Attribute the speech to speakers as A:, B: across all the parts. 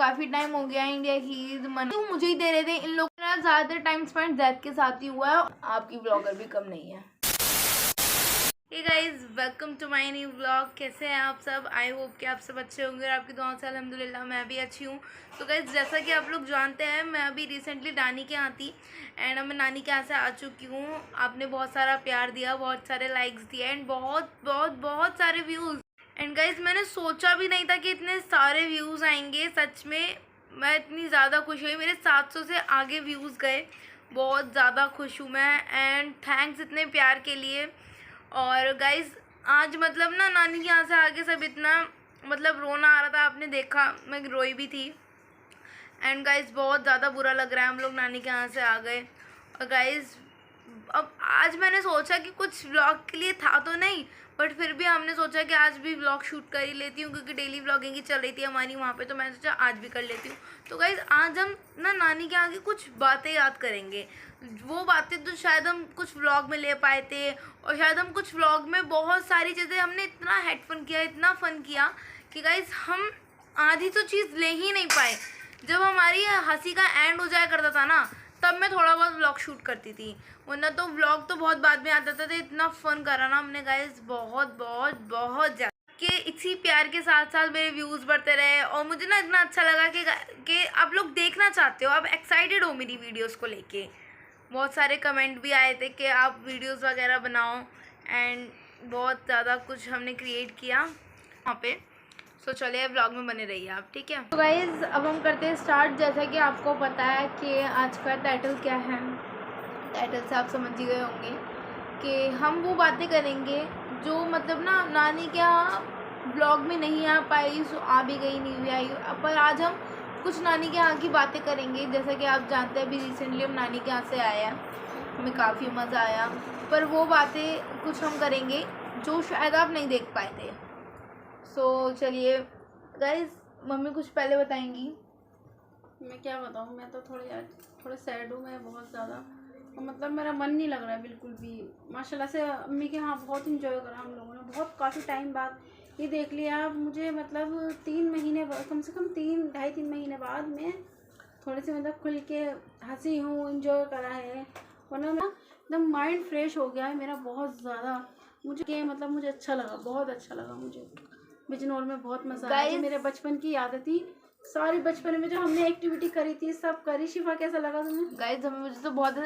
A: काफ़ी टाइम हो गया है इंडिया की ईद मना, तो मुझे ही दे रहे थे। इन लोगों ने ज़्यादातर टाइम स्पेंड जैद के साथ ही हुआ है, आपकी ब्लॉगर भी कम नहीं है। Hey guys, welcome to my new blog. कैसे हैं आप सब? आई होप कि आप सब अच्छे होंगे और आपकी दुआओं से अल्हम्दुलिल्लाह मैं भी अच्छी हूँ। तो गाइस, जैसा कि आप लोग जानते हैं, मैं अभी रिसेंटली नानी के यहाँ थी एंड अब मैं नानी के यहाँ से आ चुकी हूँ। आपने बहुत सारा प्यार दिया, बहुत सारे लाइक्स दिए एंड बहुत बहुत बहुत सारे व्यूज़। एंड गाइस, मैंने सोचा भी नहीं था कि इतने सारे व्यूज़ आएंगे। सच में मैं इतनी ज़्यादा खुश हुई, मेरे 700 से आगे व्यूज़ गए। बहुत ज़्यादा खुश हूँ मैं एंड थैंक्स इतने प्यार के लिए। और गाइस, आज मतलब ना नानी के यहाँ से आके सब इतना मतलब रोना आ रहा था, आपने देखा, मैं रोई भी थी। एंड गाइस, बहुत ज़्यादा बुरा लग रहा है, हम लोग नानी के यहाँ से आ गए। और गाइस, अब आज मैंने सोचा कि कुछ व्लॉग के लिए था तो नहीं, बट फिर भी हमने सोचा कि आज भी व्लॉग शूट कर ही लेती हूँ, क्योंकि डेली व्लॉगिंग ही चल रही थी हमारी वहाँ पे, तो मैंने सोचा आज भी कर लेती हूँ। तो गाइस, आज हम ना नानी के आगे कुछ बातें याद करेंगे। वो बातें तो शायद हम कुछ व्लॉग में ले पाए थे, और शायद हम कुछ व्लॉग में बहुत सारी चीज़ें हमने इतना हेड फन किया, इतना फन किया कि गाइस हम आधी तो चीज़ ले ही नहीं पाए। जब हमारी हंसी का एंड हो जाया करता था ना, तब मैं थोड़ा बहुत व्लॉग शूट करती थी, वरना तो व्लॉग तो बहुत बाद में आता था। तो इतना फन करा ना हमने गाइस, बहुत बहुत बहुत ज़्यादा, कि इसी प्यार के साथ साथ मेरे व्यूज़ बढ़ते रहे। और मुझे ना इतना अच्छा लगा कि आप लोग देखना चाहते हो, आप एक्साइटेड हो मेरी वीडियोस को लेके। बहुत सारे कमेंट भी आए थे कि आप वीडियोस वगैरह बनाओ एंड बहुत ज़्यादा कुछ हमने क्रिएट किया वहाँ पे। सो चलिए व्लॉग में बने रहिए आप, ठीक है। तो गाइज़, अब हम करते हैं स्टार्ट। जैसा कि आपको पता है कि आज का टाइटल क्या है, टाइटल से आप समझ ही गए होंगे कि हम वो बातें करेंगे जो मतलब ना नानी के यहाँ ब्लॉग में नहीं आ पाई, सो आ भी गई, नहीं भी आई, पर आज हम कुछ नानी के यहाँ की बातें करेंगे। जैसा कि आप जानते हैं, अभी रिसेंटली हम नानी के यहाँ से आए हैं, हमें काफ़ी मज़ा आया, पर वो बातें कुछ हम करेंगे जो शायद आप नहीं देख पाए थे। सो चलिए गाइस, मम्मी कुछ पहले बताएंगी।
B: मैं क्या बताऊँ, मैं तो थोड़े सैड हूँ मैं बहुत ज़्यादा। मतलब मेरा मन नहीं लग रहा है बिल्कुल भी। माशाल्लाह से अम्मी के यहाँ बहुत इंजॉय करा हम लोगों ने, बहुत काफ़ी टाइम बाद ये देख लिया। आप मुझे मतलब 3 महीने कम से कम 3-2.5-3 महीने बाद मैं थोड़ी सी मतलब खुल के हंसी हूँ, इंजॉय करा है। वरना ना एकदम माइंड फ्रेश हो गया है मेरा बहुत ज़्यादा। मुझे अच्छा लगा, बहुत अच्छा लगा मुझे। बिजनौर में बहुत मज़ा आया। जो मेरे बचपन की यादें थी, सारी बचपन में जो हमने एक्टिविटी करी थी सब करी। शिफा, कैसा लगा तुम्हें?
A: गाइज, मुझे तो बहुत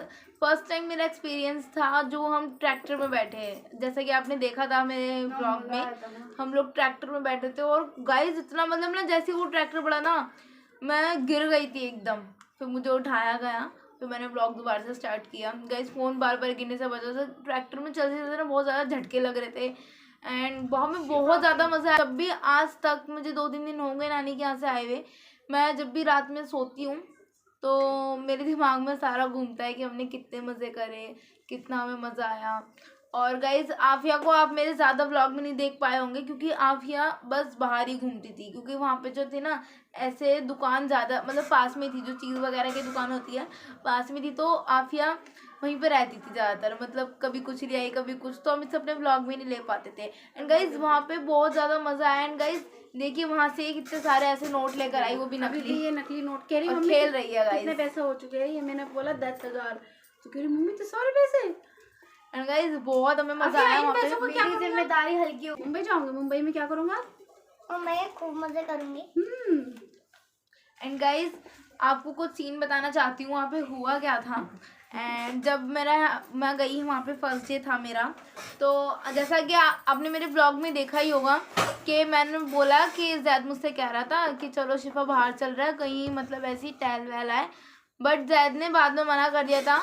A: फर्स्ट टाइम मेरा एक्सपीरियंस था जो हम ट्रैक्टर में बैठे हैं। जैसा कि आपने देखा था मेरे ब्लॉग में, हम लोग ट्रैक्टर में बैठे थे। और गाइज, इतना मतलब ना, जैसे वो ट्रैक्टर बढ़ा ना, मैं गिर गई थी एकदम। फिर मुझे उठाया गया, फिर मैंने ब्लॉग दोबारा से स्टार्ट किया। गाइज, फ़ोन बार बार गिरने से वजह से ट्रैक्टर में चलते चलते ना बहुत ज़्यादा झटके लग रहे थे एंड हमें बहुत ज़्यादा मज़ा आया। जब भी आज तक मुझे 2-3 दिन हो गए नानी के यहाँ से आए हुए, मैं जब भी रात में सोती हूँ तो मेरे दिमाग में सारा घूमता है कि हमने कितने मज़े करे, कितना हमें मज़ा आया। और गाइज़, आफिया को आप मेरे ज़्यादा व्लॉग में नहीं देख पाए होंगे, क्योंकि आफिया बस बाहर ही घूमती थी, क्योंकि वहाँ पे जो थी ना, ऐसे दुकान ज़्यादा मतलब पास में थी, जो चीज़ वगैरह की दुकान होती है पास में थी, तो आफिया वहीं पर रहती थी ज़्यादातर। मतलब कभी कुछ ले आई, कभी कुछ, तो हम इसे अपने व्लॉग में नहीं ले पाते थे। एंड गाइज़, वहाँ पे बहुत ज़्यादा मज़ा आया। एंड गाइज़, देखिए वहाँ से कितने सारे ऐसे नोट लेकर आई, वो भी नकली।
B: ये नकली नोट कह रही
A: और खेल रही है गाइस।
B: कितने पैसे हो चुके हैं? ये मैंने बोला 10,000, तो कह रही मम्मी तो सारे पैसे।
A: एंड गाइस, बहुत हमें मजा आया वहाँ पे।
B: मेरी जिम्मेदारी हल्की हो। मुंबई जाऊंगी, मुंबई में क्या करूँगा?
C: और मैं खूब मजे करूंगी।
A: एंड गाइस, आपको कुछ सीन बताना चाहती हूँ वहाँ पे हुआ क्या था। एंड जब मैं गई वहाँ पे, फर्स्ट डे था मेरा, तो जैसा कि आपने मेरे ब्लॉग में देखा ही होगा कि मैंने बोला कि जैद मुझसे कह रहा था कि चलो शिफा बाहर चल रहा है कहीं, मतलब ऐसी टहल वहल आए, बट जैद ने बाद में मना कर दिया था।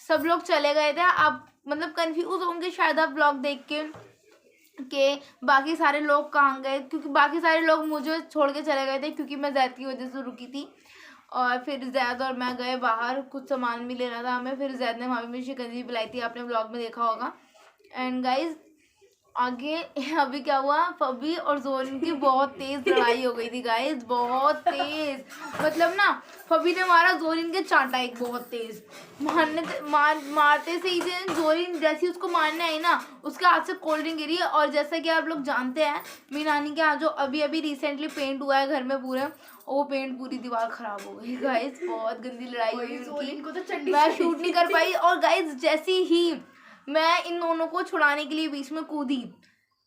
A: सब लोग चले गए थे। आप मतलब कंफ्यूज होंगे शायद आप ब्लॉग देख के बाकी सारे लोग कहाँ गए, क्योंकि बाकी सारे लोग मुझे छोड़ के चले गए थे, क्योंकि मैं जैद की वजह से रुकी थी। और फिर जैद और मैं गए बाहर, कुछ सामान भी लेना था हमें। फिर जैद ने वहाँ पे मुझे शिकंजी पिलाई थी, आपने ब्लॉग में देखा होगा। एंड गाइज, आगे अभी क्या हुआ, फबी और जोरिन की बहुत तेज लड़ाई हो गई थी गाइस, बहुत तेज। मतलब ना फबी ने मारा जोरिन के चांटा एक बहुत तेज, मारते से ही जोरिन जैसी उसको मारने आई ना, उसके हाथ से कोल्ड ड्रिंक गिरी। और जैसा कि आप लोग जानते हैं, मेरी नानी के यहाँ जो अभी अभी रिसेंटली पेंट हुआ है घर में पूरे, और वो पेंट पूरी दीवार खराब हो गई गाइस। बहुत गंदी लड़ाई हुई उनकी, मैं शूट नहीं कर पाई। और गाइस जैसी ही मैं इन दोनों को छुड़ाने के लिए बीच में कूदी,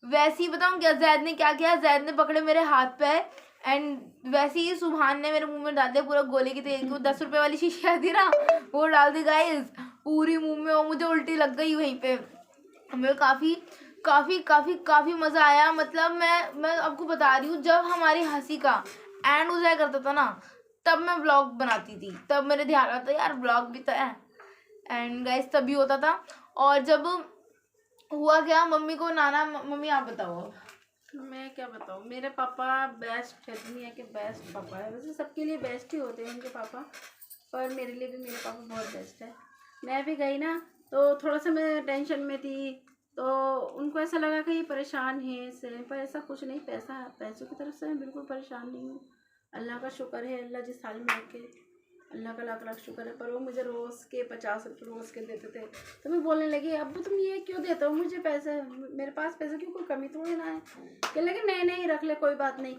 A: वैसे ही बताऊं क्या जैद ने क्या किया, जैद ने पकड़े मेरे हाथ पे, एंड वैसे ही सुभान ने मेरे मुंह में डाल दिया पूरा गोले की तेल की, वो 10 रुपए वाली शीशी आती ना, वो डाल दी गाइस पूरी मुंह में, और मुझे उल्टी लग गई वहीं पे। मुझे काफ़ी काफ़ी काफ़ी काफ़ी मज़ा आया। मतलब मैं आपको बता रही हूँ, जब हमारी हंसी का एंड हो जाया करता था ना, तब मैं व्लॉग बनाती थी, तब मेरे ध्यान आता यार व्लॉग भी तो है, एंड गाइस तभी होता था। और जब हुआ क्या, मम्मी को नाना, मम्मी आप बताओ।
B: मैं क्या बताऊँ, मेरे पापा बेस्ट है, दुनिया के बेस्ट पापा है। वैसे सबके लिए बेस्ट ही होते हैं उनके पापा, पर मेरे लिए भी मेरे पापा बहुत बेस्ट है। मैं भी गई ना तो थोड़ा सा मैं टेंशन में थी, तो उनको ऐसा लगा कि ये परेशान है इससे, पर ऐसा कुछ नहीं। पैसों की तरफ से मैं बिल्कुल परेशान नहीं हूँ। अल्लाह का शुक्र है, अल्लाह जिस हाल में रखे, अल्लाह का लाख लाख शुक्र है। पर वो मुझे रोज़ के 50 रुपये रोज़ के देते थे, तो मैं बोलने लगी अब्बू तुम ये क्यों देते हो मुझे पैसे, मेरे पास पैसे क्यों, कोई कमी थोड़ी ना है। कहने लगे नहीं नहीं रख ले कोई बात नहीं।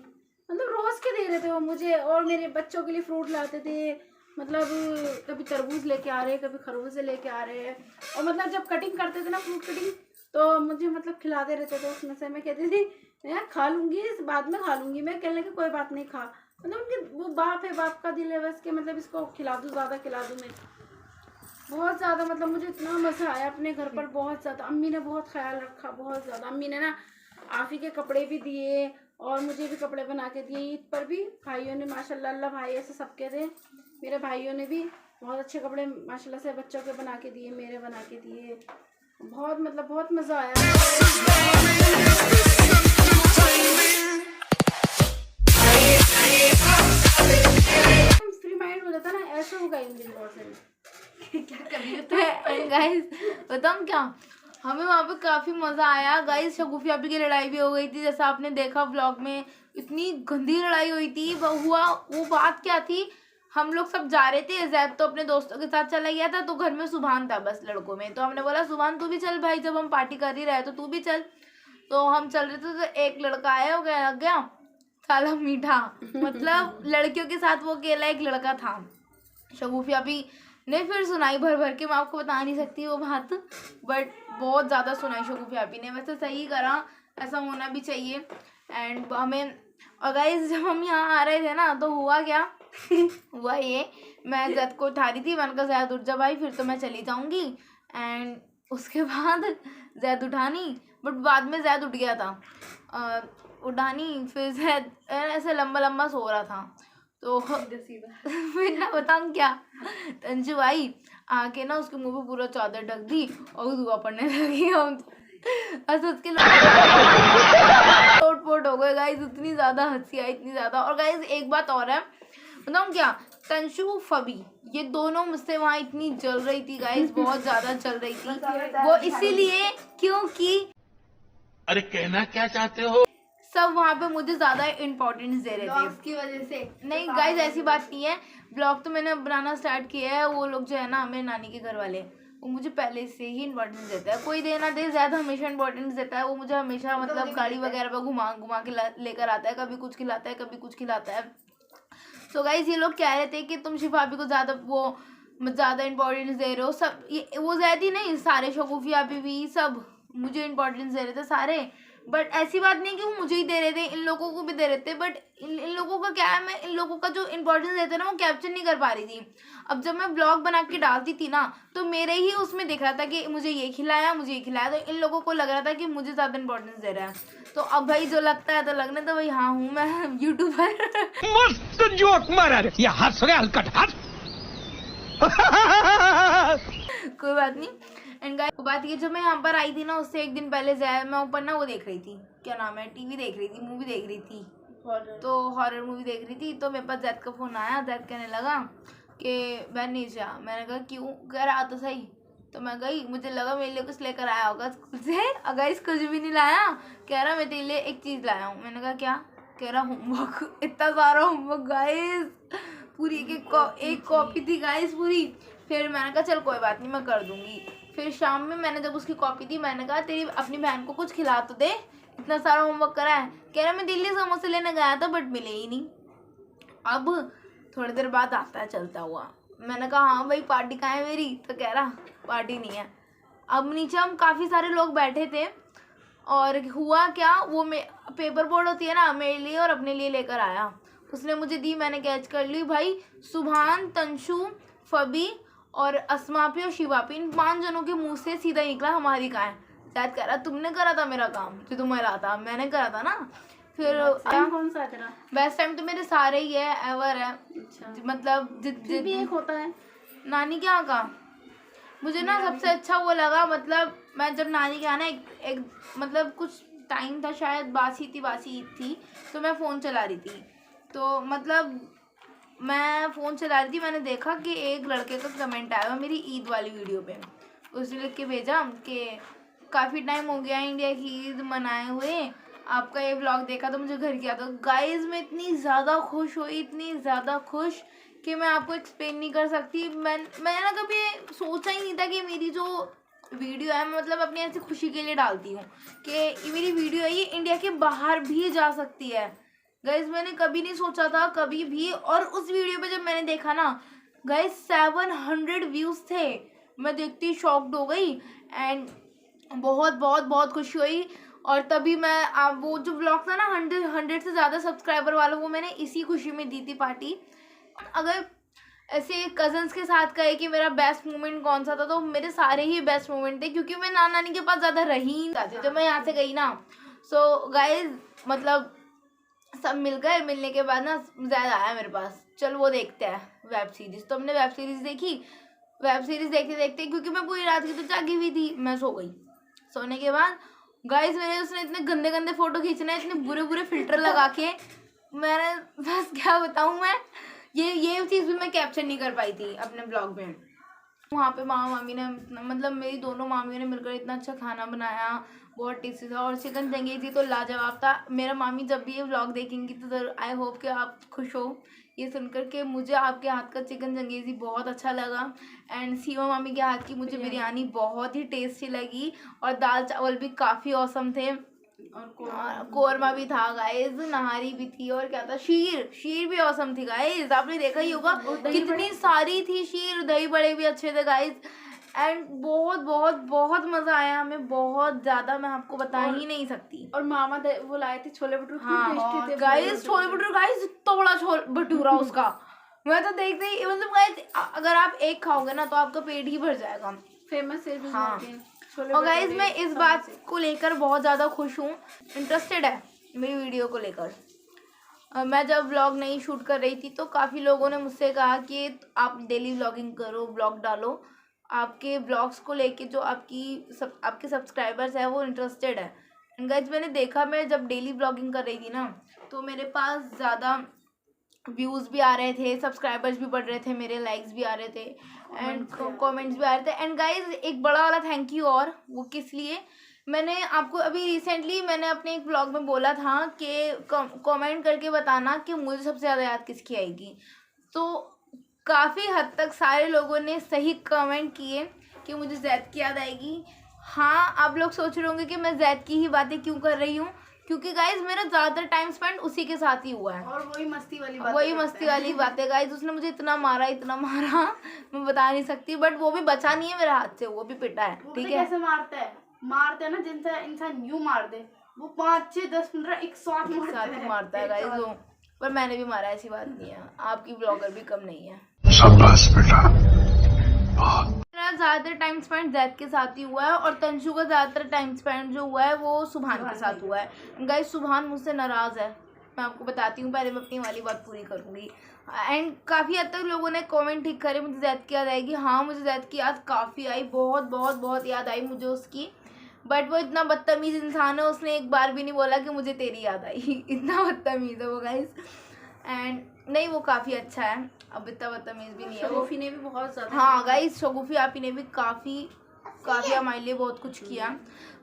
B: मतलब रोज़ के दे रहे थे वो मुझे, और मेरे बच्चों के लिए फ्रूट लाते थे। मतलब कभी तरबूज लेके आ रहे, कभी खरबूजे लेके आ रहे हैं। और मतलब जब कटिंग करते थे ना, फ्रूट कटिंग, तो मुझे मतलब खिलाते रहते थे। उसमें से मैं कहती थी मैं खा लूँगी, इस बाद में खा लूँगी। मैं कहने लगी कोई बात नहीं खा। मतलब उनके वो बाप है, बाप का दिल है बस के, मतलब इसको खिला दूँ, ज़्यादा खिला दूँ मैं, बहुत ज़्यादा। मतलब मुझे इतना मज़ा आया अपने घर पर, बहुत ज़्यादा। अम्मी ने बहुत ख्याल रखा, बहुत ज़्यादा। अम्मी ने ना आफ़ी के कपड़े भी दिए, और मुझे भी कपड़े बना के दिए। ईद पर भी भाइयों ने माशाल्लाह, अल्लाह भाई ऐसे सबके थे, मेरे भाइयों ने भी बहुत अच्छे कपड़े माशाल्लाह से बच्चों के बना के दिए, मेरे बना के दिए। बहुत मतलब बहुत मज़ा आया। फ्री माइंड हो जाता ना, ऐसे हो गई मुझे बहुत सारी क्या कभी
A: गाइस बताऊँ क्या, हमें वहाँ पे काफ़ी मज़ा आया गाइस। शगुफिया की लड़ाई भी हो गई थी, जैसा आपने देखा व्लॉग में, इतनी गंदी लड़ाई हुई थी। वो बात क्या थी, हम लोग सब जा रहे थे, जैद तो अपने दोस्तों के साथ चला गया था, तो घर में सुभान था बस लड़कों में। तो हमने बोला सुभान तू भी चल भाई, जब हम पार्टी कर ही रहे तो तू भी चल। तो हम चल रहे थे, तो एक लड़का आया, हो गया लग गया साला मीठा। मतलब लड़कियों के साथ वो अकेला एक लड़का था। शगुफिया भी ने फिर सुनाई भर भर के, मैं आपको बता नहीं सकती वो बात, बट बहुत ज़्यादा सुनाई शगुफिया ने। वैसे सही करा, ऐसा होना भी चाहिए। एंड हमें, और गाइस जब हम यहाँ आ रहे थे ना, तो हुआ क्या हुआ ये, मैं जैद को उठा रही थी, मैंने कहा जैद उठ जा भाई, फिर तो मैं चली जाऊँगी। एंड उसके बाद जैद उठानी, बट बाद में जैद उठ गया था, उठानी, फिर जैद ऐसे लंबा लंबा सो रहा था। तो फिर ना बताऊँ क्या, तंजू आई आके ना उसके मुंह पे पूरा चादर ढक दी और दुआ पड़ने लगी। हम उसके लोट पोट हो गए गाइस, इतनी ज़्यादा हंसी आई, इतनी ज़्यादा। और गाइस एक बात और है, बताऊँ क्या, तंशु फबी ये दोनों मुझसे वहाँ इतनी जल रही थी गाइस, बहुत ज़्यादा जल रही थी वो, इसीलिए क्योंकि
D: अरे कहना क्या चाहते हो,
A: सब वहाँ पे मुझे ज़्यादा इम्पोर्टेंस दे रहे थे
C: उसकी वजह से।
A: नहीं गाइज ऐसी बात नहीं है, ब्लॉग तो मैंने बनाना स्टार्ट किया है। वो लोग जो है ना, मेरे नानी के घर वाले, वो मुझे पहले से ही इम्पोर्टेंस देता है। कोई देना दे, ज़्यादा हमेशा इम्पोर्टेंस देता है वो मुझे, हमेशा मतलब गाड़ी वगैरह पे घुमा घुमा के लेकर आता है, कभी कुछ खिलाता है, कभी कुछ खिलाता है। सो गाइज ये लोग कह रहे थे कि तुम शिफा भी को ज़्यादा इम्पोर्टेंस दे रहे हो। सब ये वो ज़्यादा ही नहीं, सारे शगुफिया भी सब मुझे इम्पोर्टेंस दे रहे थे सारे। बट ऐसी बात नहीं कि वो मुझे ही दे रहे थे, इन लोगों को भी दे रहे थे। बट इन लोगों का क्या है, मैं इन लोगों का जो इम्पोर्टेंस देते ना, वो कैप्चर नहीं कर पा रही थी। अब जब मैं ब्लॉग बना के डालती थी ना, तो मेरे ही उसमें दिख रहा था कि मुझे ये खिलाया, मुझे ये खिलाया, तो इन लोगों को लग रहा था कि मुझे ज़्यादा इंपॉर्टेंस दे रहा है। तो अब भाई जो लगता है तो लगने तो भाई, हाँ हूँ मैं यूट्यूबर।
D: मस्त जोक मारा रे, ये हंस रहे हलकट हंस।
A: कोई बात नहीं। एंड गाइस बात ये, जब मैं यहाँ पर आई थी ना, उससे एक दिन पहले मैं ऊपर ना वो देख रही थी, क्या नाम है, टीवी देख रही थी, मूवी देख रही थी, तो हॉरर मूवी देख रही थी। तो मेरे पास जैद का फ़ोन आया, जैद कहने लगा कि मैं नीचे आ। मैंने कहा क्यों, कह रहा तो सही। तो मैं गई, मुझे लगा मेरे लिए कुछ लेकर आया होगा स्कूल से। गाइस कुछ भी नहीं लाया। कह रहा मैं तेरे लिए एक चीज़ लाया हूँ। मैंने कहा क्या? कह रहा होमवर्क। इतना सारा होमवर्क गाइस, पूरी एक कॉपी थी गाइस पूरी। फिर मैंने कहा चल कोई बात नहीं, मैं कर दूंगी। फिर शाम में मैंने जब उसकी कॉपी दी, मैंने कहा तेरी अपनी बहन को कुछ खिला तो दे, इतना सारा होमवर्क करा है। कह रहा मैं दिल्ली समोसे लेने गया था बट मिले ही नहीं। अब थोड़ी देर बाद आता है चलता हुआ। मैंने कहा हाँ भाई पार्टी कहाँ है मेरी? तो कह रहा पार्टी नहीं है। अब नीचे हम काफ़ी सारे लोग बैठे थे और हुआ क्या, वो पेपर बोर्ड होती है ना, मेरे लिए और अपने लिए लेकर आया। उसने मुझे दी, मैंने कैच कर ली। भाई सुभान, तंशु, फबी और अस्मापी और शिवापी, इन 5 जनों के मुंह से सीधा निकला हमारी कहाँ है। शायद कह रहा तुमने करा था मेरा काम जो तुम्हें रहा था, मैंने करा था ना। फिर
B: कौन सा तेरा
A: बेस्ट टाइम तो मेरे सारे ही है, एवर है।
B: अच्छा,
A: मतलब
B: भी एक होता है
A: नानी के यहाँ का मुझे ना सबसे अच्छा वो लगा। मतलब मैं जब नानी के यहाँ ना एक मतलब कुछ टाइम था, शायद बासी ईद थी, तो मैं फ़ोन चला रही थी। तो मतलब मैं फ़ोन चला रही थी, मैंने देखा कि एक लड़के का कमेंट आया मेरी ईद वाली वीडियो पे। उसने लिख के भेजा कि काफ़ी टाइम हो गया इंडिया की ईद मनाए हुए, आपका ये व्लॉग देखा तो मुझे घर की याद। तो गाइज़ मैं इतनी ज़्यादा खुश हुई, इतनी ज़्यादा खुश कि मैं आपको एक्सप्लेन नहीं कर सकती। मैं ना कभी सोचा ही नहीं था कि मेरी जो वीडियो है, मतलब अपनी ऐसी खुशी के लिए डालती हूँ कि ये मेरी वीडियो है, ये इंडिया के बाहर भी जा सकती है। गाइज मैंने कभी नहीं सोचा था कभी भी। और उस वीडियो पे जब मैंने देखा ना गाइज 700 व्यूज़ थे, मैं देखती शॉक्ड हो गई एंड बहुत बहुत बहुत खुशी हुई। और तभी मैं वो जो ब्लॉग था ना 100 से ज़्यादा सब्सक्राइबर वाला, वो मैंने इसी खुशी में दी थी पार्टी। अगर ऐसे कज़न्स के साथ कहे कि मेरा बेस्ट मोमेंट कौन सा था, तो मेरे सारे ही बेस्ट मोमेंट थे, क्योंकि मैं नानी के पास ज़्यादा रही नहीं चाहती जब मैं यहाँ से गई ना। सो गाइज मतलब सब मिल गए। मिलने के बाद ना ज़्यादा आया मेरे पास, चल वो देखते हैं वेब सीरीज़। तो हमने वेब सीरीज़ देखी। वेब सीरीज़ देखते देखते, क्योंकि मैं पूरी रात की तो जागी हुई थी, मैं सो गई। सोने के बाद गाइस मेरे उसने इतने गंदे गंदे फ़ोटो खींचने, इतने बुरे बुरे फिल्टर लगा के, मैंने बस क्या बताऊँ मैं, ये चीज़ भी मैं कैप्चर नहीं कर पाई थी अपने ब्लॉग में। वहाँ पे मामा मामी ने, मतलब मेरी दोनों मामियों ने मिलकर इतना अच्छा खाना बनाया, बहुत टेस्टी था। और चिकन जंगेजी तो लाजवाब था। मेरा मामी जब भी ये व्लॉग देखेंगी तो ज़रूर, आई होप कि आप खुश हो ये सुनकर के मुझे आपके हाथ का चिकन जंगेजी बहुत अच्छा लगा। एंड सीमा मामी के हाथ की मुझे बिरयानी बहुत ही टेस्टी लगी। और दाल चावल भी काफ़ी औसम थे। और कोरमा भी था गाइज, नहारी भी थी, और क्या था, शीर भी औसम थी गाइज। आपने देखा ही होगा कितनी सारी थी शीर। दही बड़े भी अच्छे थे गाइज। एंड बहुत बहुत बहुत मज़ा आया हमें, बहुत ज़्यादा, मैं आपको बता ही नहीं सकती।
B: और मामा वो लाए थे छोले भटूरे,
A: हाँ गाइज छोले भटूरे गाइज, इतना बड़ा छोले भटूरा उसका। मैं तो देखते ही, मतलब गाइज अगर आप एक खाओगे ना तो आपका पेट ही भर जाएगा।
B: फेमस है
A: हाँ। और गाइज मैं इस बात को लेकर बहुत ज़्यादा खुश हूँ, इंटरेस्टेड है मेरी वीडियो को लेकर। मैं जब व्लॉग नहीं शूट कर रही थी तो काफ़ी लोगों ने मुझसे कहा कि आप डेली व्लॉगिंग करो, व्लॉग डालो। आपके व्लॉग्स को लेके जो आपके सब्सक्राइबर्स हैं वो इंटरेस्टेड है। एंड गाइज मैंने देखा, मैं जब डेली व्लॉगिंग कर रही थी ना तो मेरे पास ज़्यादा व्यूज़ भी आ रहे थे, सब्सक्राइबर्स भी बढ़ रहे थे, मेरे लाइक्स भी आ रहे थे एंड कमेंट्स भी आ रहे थे। एंड गाइज एक बड़ा वाला थैंक यू, और वो किस लिए, मैंने आपको अभी रिसेंटली मैंने अपने एक ब्लॉग में बोला था कि कमेंट करके बताना कि मुझे सबसे ज़्यादा याद किसकी आएगी। तो काफ़ी हद तक सारे लोगों ने सही कमेंट किए कि मुझे जैद की याद आएगी। हाँ आप लोग सोच रहे होंगे कि मैं जैद की ही बातें क्यों कर रही हूँ, क्योंकि गाइज मेरा ज़्यादातर टाइम स्पेंड उसी के साथ ही हुआ है।
B: और वही मस्ती वाली
A: बातें गाइज। उसने मुझे इतना मारा मैं बता नहीं सकती, बट वो भी बचा नहीं है मेरे हाथ से, वो भी पिटा है। ठीक है,
B: कैसे मारते हैं ना, जिनसे इंसान यूं मार दे, वो 5, 6, 10, 15 एक साथ
A: मारता है गाइज वो। पर मैंने भी मारा, ऐसी बात नहीं है, आपकी ब्लॉगर भी कम नहीं है।
D: शाबाश बेटा।
A: मेरा ज़्यादातर टाइम स्पेंड जैद के साथ ही हुआ है, और तंशु का ज़्यादातर टाइम स्पेंड जो हुआ है वो सुभान के साथ हुआ है। गाइज सुभान मुझसे नाराज़ है, मैं आपको बताती हूँ, पहले मैं अपनी वाली बात पूरी करूँगी। एंड काफ़ी हद तक लोगों ने कमेंट ठीक करे मुझे जैद की याद आएगी। हाँ मुझे जैद की याद काफ़ी आई, बहुत बहुत बहुत याद आई मुझे उसकी। बट वो इतना बदतमीज़ इंसान है, उसने एक बार भी नहीं बोला कि मुझे तेरी याद आई। इतना बदतमीज़ है वो गाइज। एंड नहीं वो काफ़ी अच्छा है, अब इतना बदतमीज़ भी नहीं है।
B: शगुफी ने भी बहुत ज़्यादा,
A: हाँ गाइज शगुफी आपी ने भी काफ़ी काफ़ी हमारे लिए बहुत कुछ किया,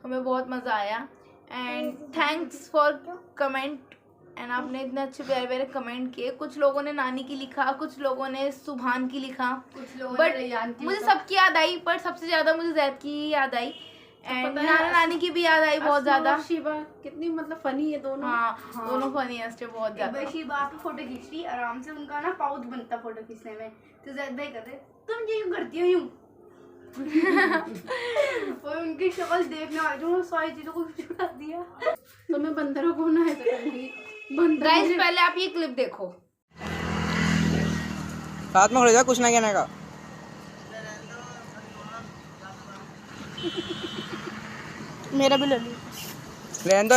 A: हमें बहुत मज़ा आया। And thanks for comment, and आपने इतने अच्छे प्यारे प्यारे कमेंट किए। कुछ लोगों ने नानी की लिखा, कुछ लोगों ने सुभान की लिखा,
B: कुछ लोगों
A: बट मुझे सबकी याद आई, पर सबसे ज़्यादा मुझे जैद की ही याद आई। एंड नाना नानी की भी याद आई बहुत ज़्यादा।
B: शिबा कितनी मतलब फनी है दोनों।
A: हाँ, दोनों फनीएस्ट है बहुत ज़्यादा।
E: शिबा आप फोटो खींच रही आराम से, उनका ना पाउच बनता फोटो खींचने में, तो जैद भाई कर रहे तुम क्यों करती हो यूं। और उनकी शक्ल देखने वाले जो सारी चीजों को छुड़ा दिया।
B: तो मैं बंदरों को ना ऐसे करूंगी।
A: गाइस पहले आप ये क्लिप देखो।
F: साथ में खड़े जा, कुछ ना कहने का।
C: मेरा भी ले ली।
F: रहने दो।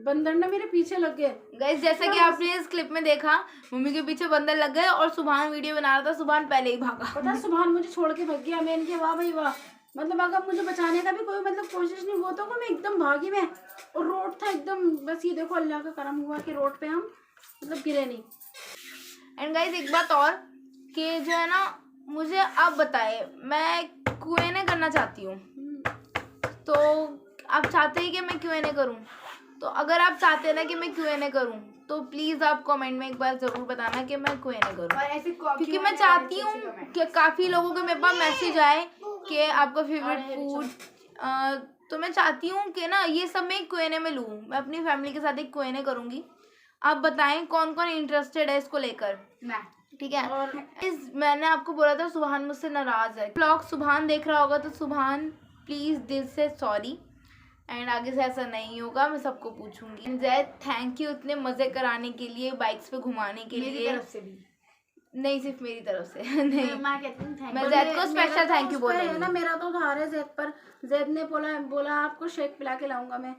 B: बंदर ना मेरे पीछे लग गए।
A: गाइस जैसा कि आपने इस क्लिप में देखा, मम्मी के पीछे बंदर लग गए और सुभान वीडियो बना रहा था, सुभान पहले ही भागा।
B: पता है सुभान मुझे छोड़ के भाग गया। मैंने कहा वाह भाई वाह, मतलब अगर मुझे बचाने का भी कोई मतलब कोशिश नहीं हुआ तो मैं एकदम भागी मैं। और रोड था एकदम, बस ये देखो अल्लाह का करम हुआ कि रोड पे हम मतलब गिरे नहीं।
A: एंड गाइस एक बात और कि जो है ना, मुझे आप बताए, मैं Q&A करना चाहती हूँ, तो आप चाहते हैं कि मैं Q&A करूँ? तो अगर आप चाहते हैं ना कि मैं Q&A करूँ, तो प्लीज़ आप कमेंट में एक बार ज़रूर बताना कि मैं Q&A करूँ,
E: और ऐसे
A: क्योंकि मैं चाहती हूँ कि काफ़ी लोगों के मेरे पास मैसेज आए कि आपका फेवरेट फूड, तो मैं चाहती हूँ कि ना ये सब मैं Q&A में लूँ। मैं अपनी फैमिली के साथ एक Q&A करूँगी। आप बताएं कौन कौन इंटरेस्टेड है इसको लेकर,
E: मैं
A: ठीक है? और मैंने आपको बोला था सुभान मुझसे नाराज़ है। ब्लॉग सुभान देख रहा होगा तो सुभान प्लीज़ दिल से सॉरी, एंड आगे से ऐसा नहीं होगा, मैं सबको पूछूंगी। जैद थैंक यू इतने मज़े कराने के लिए, बाइक्स पे घुमाने के लिए।
E: तरफ से भी
A: नहीं, सिर्फ मेरी तरफ से नहीं,
E: मैं कहती हूँ थैंक
A: मैं जैद को स्पेशल थैंक यू बोल रही
B: है ना,
A: हूँ।
B: मेरा तो उधार है जैद पर। जैद ने बोला आपको शेक पिला के लाऊंगा मैं,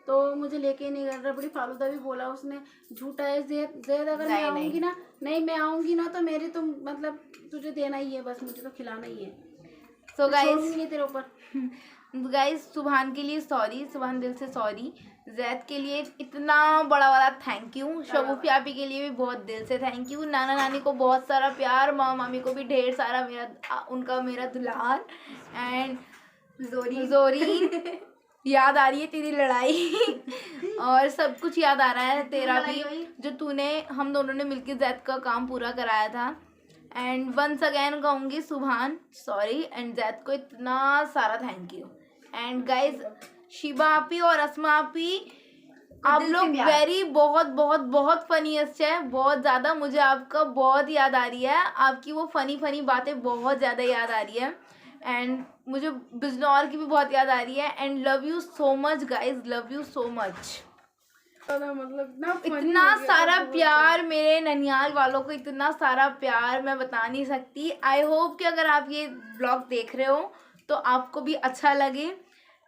B: तो मुझे लेके नहीं गया। रबड़ी फालूदा भी बोला उसने, झूठा है जैद अगर मैं आऊंगी ना, नहीं मैं आऊंगी ना तो मेरी तुम मतलब तुझे देना ही है, बस मुझे तो खिलाना ही है।
A: सो गाइस
B: नहीं तेरे ऊपर।
A: गाइस सुभान के लिए सॉरी, सुभान दिल से सॉरी। जैद के लिए इतना बड़ा वाला थैंक यू। शगुफी आपी के लिए भी बहुत दिल से थैंक यू। नाना नानी को बहुत सारा प्यार, मामा मामी को भी ढेर सारा मेरा दुलार। एंड जोरी याद आ रही है तेरी लड़ाई और सब कुछ याद आ रहा है तेरा भी, जो तूने हम दोनों ने मिलकर जैद का काम पूरा कराया था। एंड वंस अगेन कहूँगी सुभान सॉरी, एंड जैद को इतना सारा thank you. And guys Shiba आपी और अस्मा आपी, आप लोग वेरी बहुत बहुत बहुत फनीएस्ट है, बहुत ज़्यादा। मुझे आपका बहुत याद आ रही है, आपकी वो फनी बातें बहुत ज़्यादा याद आ रही है। एंड मुझे बिजनौर की भी बहुत याद आ रही है। And love you so much guys, love you so much.
B: मतलब
A: इतना सारा प्यार मेरे ननिहाल वालों को, इतना सारा प्यार मैं बता नहीं सकती। आई होप कि अगर आप ये ब्लॉग देख रहे हो तो आपको भी अच्छा लगे।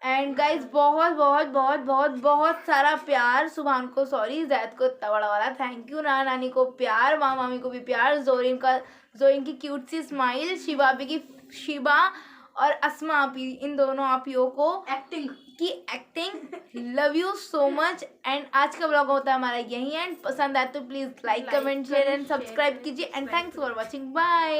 A: एंड गाइज बहुत बहुत बहुत बहुत बहुत सारा प्यार। सुभान को सॉरी, जैद को इतना बड़ा वाला थैंक यू, नाना नानी को प्यार, मामा मामी को भी प्यार, जोरिन की क्यूट सी स्माइल, शिबा और अस्मा आपी, इन दोनों आपियों को acting love you so much. And आज का ब्लॉग होता है हमारा यही एंड। पसंद आए तो please like comment share and subscribe कीजिए। And thanks for watching, bye.